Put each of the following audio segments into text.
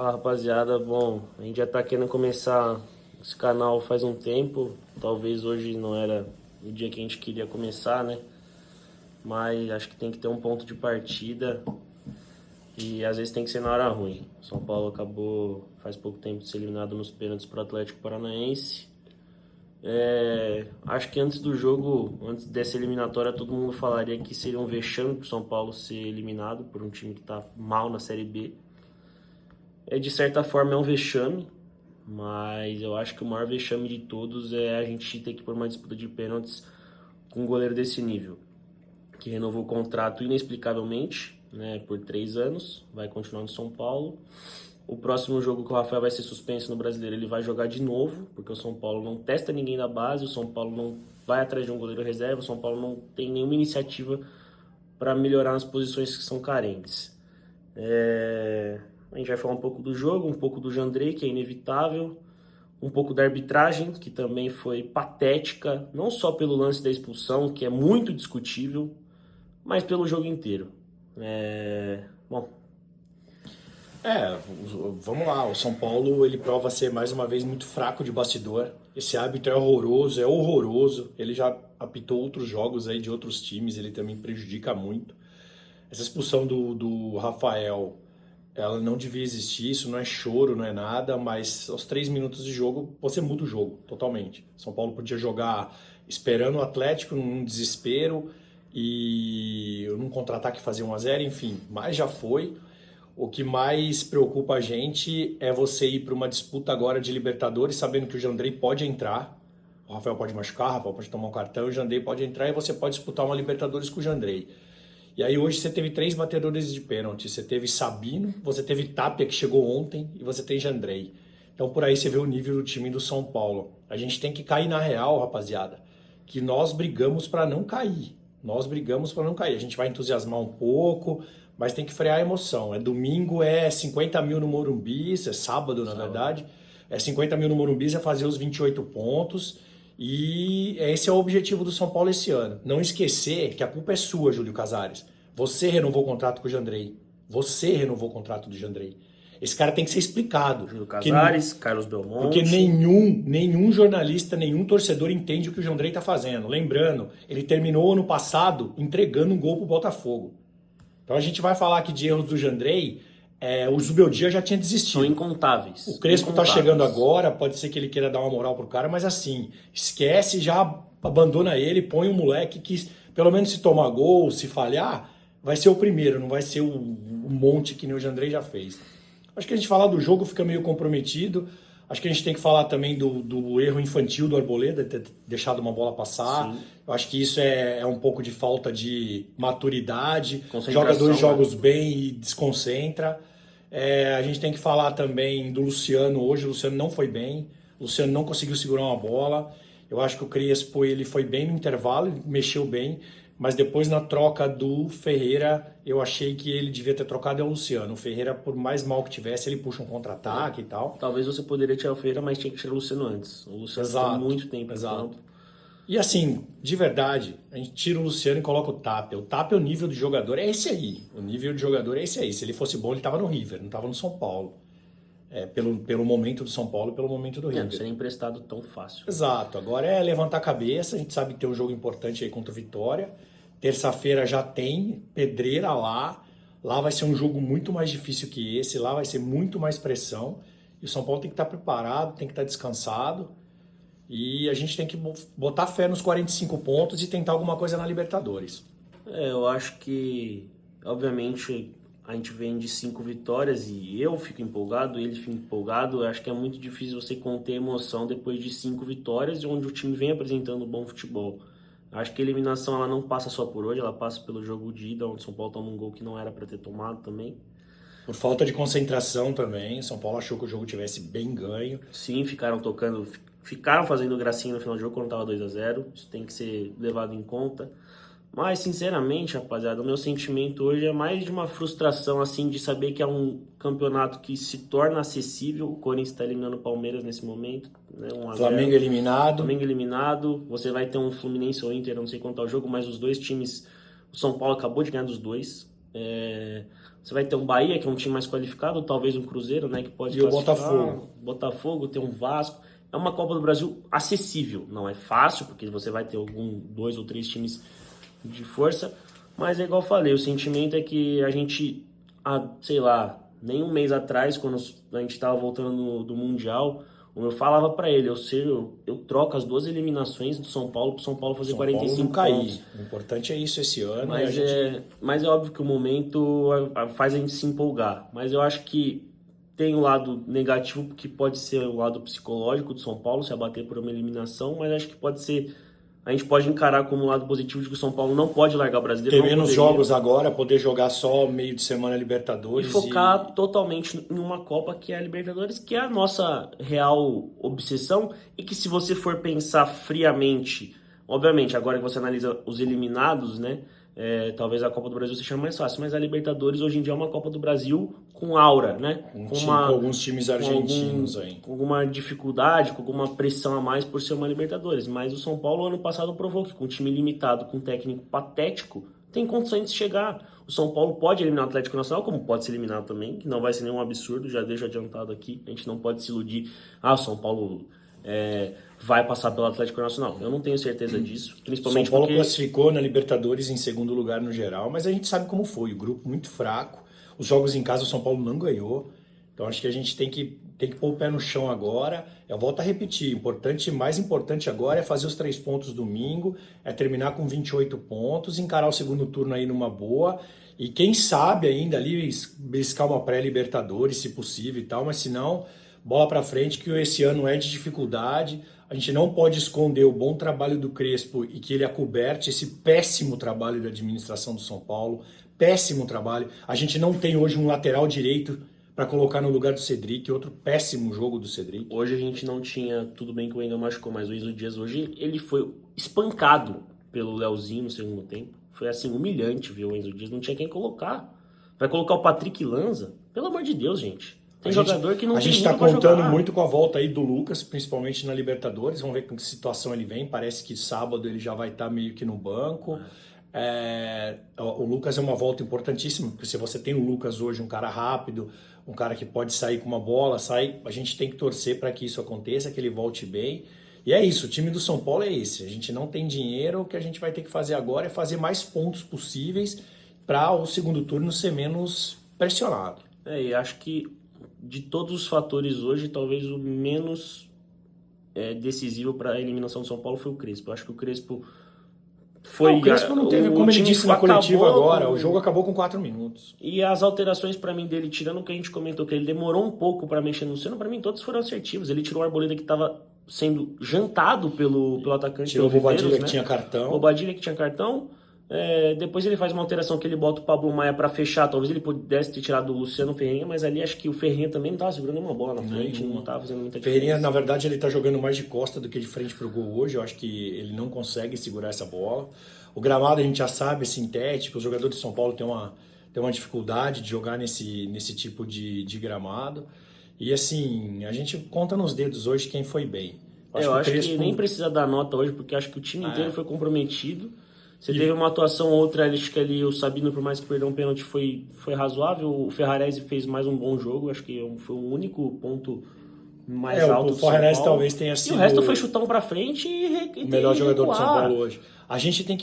Fala rapaziada, bom, a gente já tá querendo começar esse canal faz um tempo, talvez hoje não era o dia que a gente queria começar, né? Mas acho que tem que ter um ponto de partida e às vezes tem que ser na hora ruim. São Paulo acabou faz pouco tempo de ser eliminado nos pênaltis pro Atlético Paranaense. Acho que antes do jogo, antes dessa eliminatória, todo mundo falaria que seria um vexame pro São Paulo ser eliminado por um time que tá mal na Série B. De certa forma é um vexame, mas eu acho que o maior vexame de todos é a gente ter que pôr uma disputa de pênaltis com um goleiro desse nível, que renovou o contrato inexplicavelmente, né, por 3 anos, vai continuar no São Paulo. O próximo jogo que o Rafael vai ser suspenso no Brasileiro, ele vai jogar de novo, porque o São Paulo não testa ninguém da base, o São Paulo não vai atrás de um goleiro reserva, o São Paulo não tem nenhuma iniciativa para melhorar nas posições que são carentes. A gente vai falar um pouco do jogo, um pouco do Jandrei, que é inevitável, um pouco da arbitragem, que também foi patética, não só pelo lance da expulsão, que é muito discutível, mas pelo jogo inteiro. Bom, Vamos lá, o São Paulo ele prova ser mais uma vez muito fraco de bastidor. Esse árbitro é horroroso. Ele já apitou outros jogos aí de outros times, ele também prejudica muito. Essa expulsão do Rafael, ela não devia existir, isso não é choro, não é nada, mas aos 3 minutos de jogo você muda o jogo totalmente. São Paulo podia jogar esperando o Atlético num desespero e num contra-ataque fazer 1-0, enfim, mas já foi. O que mais preocupa a gente é você ir para uma disputa agora de Libertadores, sabendo que o Jandrei pode entrar. O Rafael pode machucar, o Rafael pode tomar um cartão, o Jandrei pode entrar e você pode disputar uma Libertadores com o Jandrei. E aí hoje você teve 3 batedores de pênalti. Você teve Sabino, você teve Tapia, que chegou ontem, e você tem Jandrei. Então por aí você vê o nível do time do São Paulo. A gente tem que cair na real, rapaziada, que nós brigamos para não cair. Nós brigamos para não cair. A gente vai entusiasmar um pouco, mas tem que frear a emoção. Domingo, 50 mil no Morumbi, isso é sábado, na verdade. 50 mil no Morumbi, é fazer os 28 pontos. E esse é o objetivo do São Paulo esse ano. Não esquecer que a culpa é sua, Júlio Casares. Você renovou o contrato com o Jandrei. Você renovou o contrato do Jandrei. Esse cara tem que ser explicado. Júlio Casares, Carlos Porque Belmonte. nenhum jornalista, nenhum torcedor entende o que o Jandrei está fazendo. Lembrando, ele terminou ano passado entregando um gol pro Botafogo. Então a gente vai falar aqui de erros do Jandrei. O Zubeldia já tinha desistido. São incontáveis. O Crespo tá chegando agora, pode ser que ele queira dar uma moral pro cara, mas assim, esquece, já abandona ele, põe um moleque que, pelo menos se tomar gol, se falhar, vai ser o primeiro, não vai ser o monte que nem o Jandrei já fez. Acho que a gente falar do jogo fica meio comprometido. Acho que a gente tem que falar também do erro infantil do Arboleda, ter deixado uma bola passar. Sim. Eu acho que isso é um pouco de falta de maturidade. Concentração, Joga 2 jogos né? bem e desconcentra. A gente tem que falar também do Luciano hoje. O Luciano não foi bem. O Luciano não conseguiu segurar uma bola. Eu acho que o Crespo ele foi bem no intervalo, ele mexeu bem. Mas depois na troca do Ferreira, eu achei que ele devia ter trocado o Luciano. O Ferreira, por mais mal que tivesse, ele puxa um contra-ataque e tal. Talvez você poderia tirar o Ferreira, mas tinha que tirar o Luciano antes. O Luciano ficou muito tempo em campo. E assim, de verdade, a gente tira o Luciano e coloca o Tapia. O Tapia, o nível de jogador é esse aí. O nível de jogador é esse aí. Se ele fosse bom, ele estava no River, não estava no São Paulo. Pelo momento do São Paulo e pelo momento do River. Não seria emprestado tão fácil. Exato. Agora é levantar a cabeça. A gente sabe que tem um jogo importante aí contra o Vitória. Terça-feira já tem pedreira lá. Lá vai ser um jogo muito mais difícil que esse. Lá vai ser muito mais pressão. E o São Paulo tem que estar preparado, tem que estar descansado. E a gente tem que botar fé nos 45 pontos e tentar alguma coisa na Libertadores. Eu acho que, obviamente, a gente vem de 5 vitórias e eu fico empolgado, ele fica empolgado. Eu acho que é muito difícil você conter a emoção depois de 5 vitórias, onde o time vem apresentando bom futebol. Acho que a eliminação ela não passa só por hoje, ela passa pelo jogo de ida, onde o São Paulo toma um gol que não era para ter tomado também. Por falta de concentração também, São Paulo achou que o jogo tivesse bem ganho. Sim, ficaram fazendo gracinha no final do jogo quando estava 2-0. Isso tem que ser levado em conta. Mas, sinceramente, rapaziada, o meu sentimento hoje é mais de uma frustração, assim, de saber que é um campeonato que se torna acessível. O Corinthians está eliminando o Palmeiras nesse momento, né? 1-0. Flamengo eliminado. Flamengo eliminado. Você vai ter um Fluminense ou Inter, eu não sei quanto é o jogo, mas os dois times... O São Paulo acabou de ganhar dos dois. Você vai ter um Bahia, que é um time mais qualificado, ou talvez um Cruzeiro, né, que pode E o classificar. Botafogo. Botafogo, tem um Vasco. É uma Copa do Brasil acessível. Não é fácil, porque você vai ter dois ou três times de força. Mas é igual eu falei, o sentimento é que a gente, sei lá, nem um mês atrás, quando a gente estava voltando do Mundial, eu falava pra ele, eu troco as 2 eliminações do São Paulo pro São Paulo fazer São Paulo 45 não cair. pontos. O importante é isso esse ano. Mas é óbvio que o momento faz a gente se empolgar. Mas eu acho que tem o lado negativo, que pode ser o lado psicológico do São Paulo, se abater por uma eliminação, mas acho que pode ser. A gente pode encarar como um lado positivo de que o São Paulo não pode largar o brasileiro. Ter menos jogos agora, poder jogar só meio de semana Libertadores. E focar totalmente em uma Copa que é a Libertadores, que é a nossa real obsessão. E que, se você for pensar friamente, obviamente, agora que você analisa os eliminados, né? Talvez a Copa do Brasil seja mais fácil, mas a Libertadores hoje em dia é uma Copa do Brasil com aura, né? Com alguns times argentinos aí. Com alguma dificuldade, com alguma pressão a mais por ser uma Libertadores. Mas o São Paulo, ano passado, provou que com um time limitado, com um técnico patético, tem condições de chegar. O São Paulo pode eliminar o Atlético Nacional, como pode ser eliminado também, que não vai ser nenhum absurdo, já deixo adiantado aqui. A gente não pode se iludir. O São Paulo vai passar pelo Atlético Nacional. Eu não tenho certeza disso, principalmente São Paulo porque classificou na Libertadores em segundo lugar no geral, mas a gente sabe como foi, o grupo muito fraco, os jogos em casa o São Paulo não ganhou, então acho que a gente tem que pôr o pé no chão agora. Eu volto a repetir, mais importante agora é fazer os 3 pontos domingo, é terminar com 28 pontos, encarar o segundo turno aí numa boa, e quem sabe ainda ali beliscar uma pré-Libertadores, se possível e tal, mas se não, bola pra frente, que esse ano é de dificuldade. A gente não pode esconder o bom trabalho do Crespo e que ele acoberte esse péssimo trabalho da administração do São Paulo. Péssimo trabalho. A gente não tem hoje um lateral direito para colocar no lugar do Cedric, outro péssimo jogo do Cedric. Hoje a gente não tinha, tudo bem que o Wendel machucou, mas o Enzo Dias hoje, ele foi espancado pelo Leozinho no segundo tempo. Foi assim, humilhante ver o Enzo Dias, não tinha quem colocar. Vai colocar o Patrick Lanza? Pelo amor de Deus, gente. Tem jogador que não tem A gente está muito pra contando jogar. muito com a volta aí do Lucas, principalmente na Libertadores. Vamos ver com que situação ele vem. Parece que sábado ele já vai estar meio que no banco. O Lucas é uma volta importantíssima, porque se você tem o Lucas hoje, um cara rápido, um cara que pode sair com uma bola, a gente tem que torcer para que isso aconteça, que ele volte bem. E é isso, o time do São Paulo é esse. A gente não tem dinheiro, o que a gente vai ter que fazer agora é fazer mais pontos possíveis para o segundo turno ser menos pressionado. E acho que de todos os fatores hoje, talvez o menos decisivo para a eliminação do São Paulo foi o Crespo. Eu acho que o Crespo foi... O Crespo não teve, como ele disse na coletiva agora, o jogo acabou com 4 minutos. E as alterações para mim dele, tirando o que a gente comentou, que ele demorou um pouco para mexer no Luciano, para mim todos foram assertivos. Ele tirou o Arboleda, que estava sendo jantado pelo atacante. Tirou o Bobadilha, né? que tinha cartão. Bobadilha, que tinha cartão. Depois ele faz uma alteração que ele bota o Pablo Maia para fechar. Talvez ele pudesse ter tirado o Luciano Ferreira, mas ali acho que o Ferreira também não estava segurando uma bola na frente, não estava fazendo muita diferença. Ferreira, na verdade, ele está jogando mais de costa do que de frente pro gol hoje. Eu acho que ele não consegue segurar essa bola. O gramado a gente já sabe, é sintético. Os jogadores de São Paulo têm uma dificuldade de jogar nesse tipo de gramado. E assim, a gente conta nos dedos hoje quem foi bem. Eu acho que nem precisa dar nota hoje, porque acho que o time inteiro foi comprometido. Você teve uma atuação ou outra, acho que ali o Sabino, por mais que perdeu um pênalti, foi razoável. O Ferrarese fez mais um bom jogo, acho que foi o único ponto mais alto do São Paulo. O Ferrarese talvez tenha sido... E o resto foi chutão pra frente o melhor jogador do São Paulo hoje. A gente tem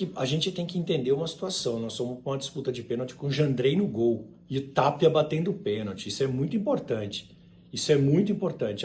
que entender uma situação. Nós somos com uma disputa de pênalti com o Jandrei no gol e o Tapia batendo o pênalti. Isso é muito importante.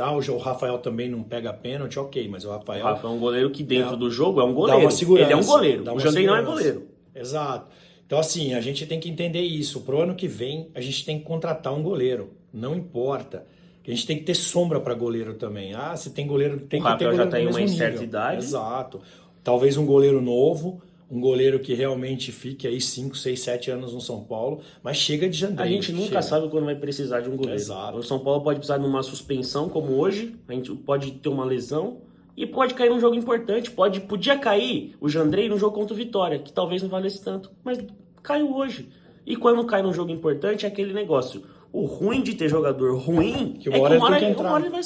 O Rafael também não pega pênalti, ok, mas o Rafael é um goleiro que dentro do jogo é um goleiro. Dá uma segurança, ele é um goleiro, o Jandrei não é goleiro. Exato. Então assim, a gente tem que entender isso. Pro ano que vem, a gente tem que contratar um goleiro. Não importa. A gente tem que ter sombra para goleiro também. Se tem goleiro, tem que ter goleiro já tem uma certa idade. Exato. Talvez um goleiro novo, um goleiro que realmente fique aí 5, 6, 7 anos no São Paulo, mas chega de Jandrei. A gente nunca sabe quando vai precisar de um goleiro. Exato. O São Paulo pode precisar de uma suspensão, como hoje, a gente pode ter uma lesão, e pode cair num jogo importante. Podia cair o Jandrei num jogo contra o Vitória, que talvez não valesse tanto, mas caiu hoje. E quando cai num jogo importante, é aquele negócio. O ruim de ter jogador ruim que uma hora ele vai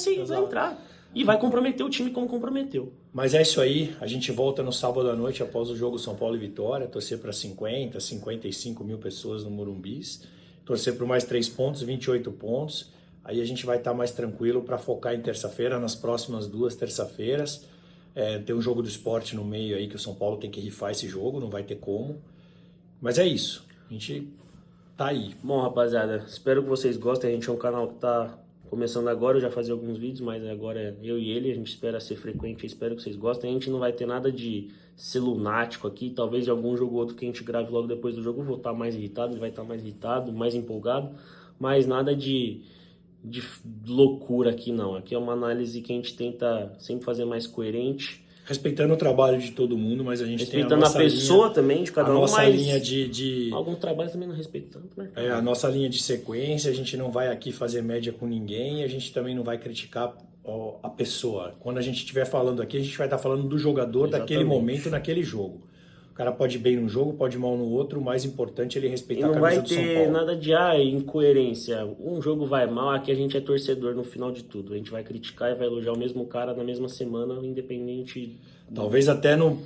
entrar. E vai comprometer o time como comprometeu. Mas é isso aí, a gente volta no sábado à noite após o jogo São Paulo e Vitória, torcer para 50, 55 mil pessoas no Morumbis, torcer por mais 3 pontos, 28 pontos, aí a gente vai estar mais tranquilo para focar em terça-feira, nas próximas 2 terça-feiras. Tem um jogo do Sport no meio aí que o São Paulo tem que rifar esse jogo, não vai ter como. Mas é isso, a gente tá aí. Bom, rapaziada, espero que vocês gostem. A gente é um canal que tá começando agora, eu já fazia alguns vídeos, mas agora é eu e ele, a gente espera ser frequente, eu espero que vocês gostem. A gente não vai ter nada de ser lunático aqui, talvez em algum jogo ou outro que a gente grave logo depois do jogo eu vou estar mais irritado, ele vai estar mais irritado, mais empolgado, mas nada de loucura aqui não. Aqui é uma análise que a gente tenta sempre fazer mais coerente. Respeitando o trabalho de todo mundo, mas a gente Respeitando tem a nossa pessoa linha, também, de cada a um, nossa mas linha de algum trabalho também não respeito tanto, né? a nossa linha de sequência, a gente não vai aqui fazer média com ninguém, a gente também não vai criticar a pessoa. Quando a gente estiver falando aqui, a gente vai estar falando do jogador daquele momento, naquele jogo. O cara pode ir bem num jogo, pode ir mal no outro, o mais importante é ele E respeitar a não camisa vai do São ter Paulo. nada de incoerência. Um jogo vai mal, aqui a gente é torcedor no final de tudo. A gente vai criticar e vai elogiar o mesmo cara na mesma semana, independente. Talvez até no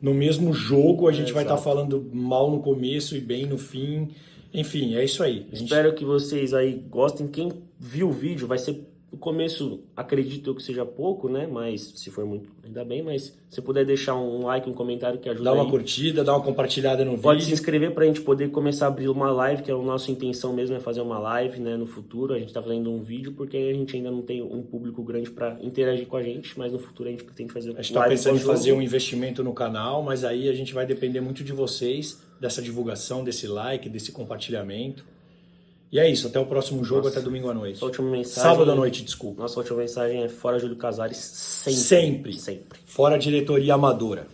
mesmo jogo a gente vai estar exato. falando mal no começo e bem no fim. Enfim, é isso aí. A gente... Espero que vocês aí gostem. Quem viu o vídeo vai ser. No começo, acredito eu que seja pouco, né? Mas se for muito, ainda bem. Mas se puder deixar um like, um comentário que ajuda Dá uma aí. curtida, dá uma compartilhada no Pode se vídeo. inscrever pra gente poder começar a abrir uma live, que é a nossa intenção mesmo, é fazer uma live, né, no futuro. A gente tá fazendo um vídeo porque a gente ainda não tem um público grande pra interagir com a gente, mas no futuro a gente pretende fazer A gente está live pensando em pós-jogo. fazer um investimento no canal, mas aí a gente vai depender muito de vocês, dessa divulgação, desse like, desse compartilhamento. E é isso, até o próximo jogo, até domingo à noite. Nossa última mensagem... Sábado à noite, desculpa. Nossa última mensagem é fora Júlio Casares sempre. Sempre. Sempre. Fora diretoria amadora.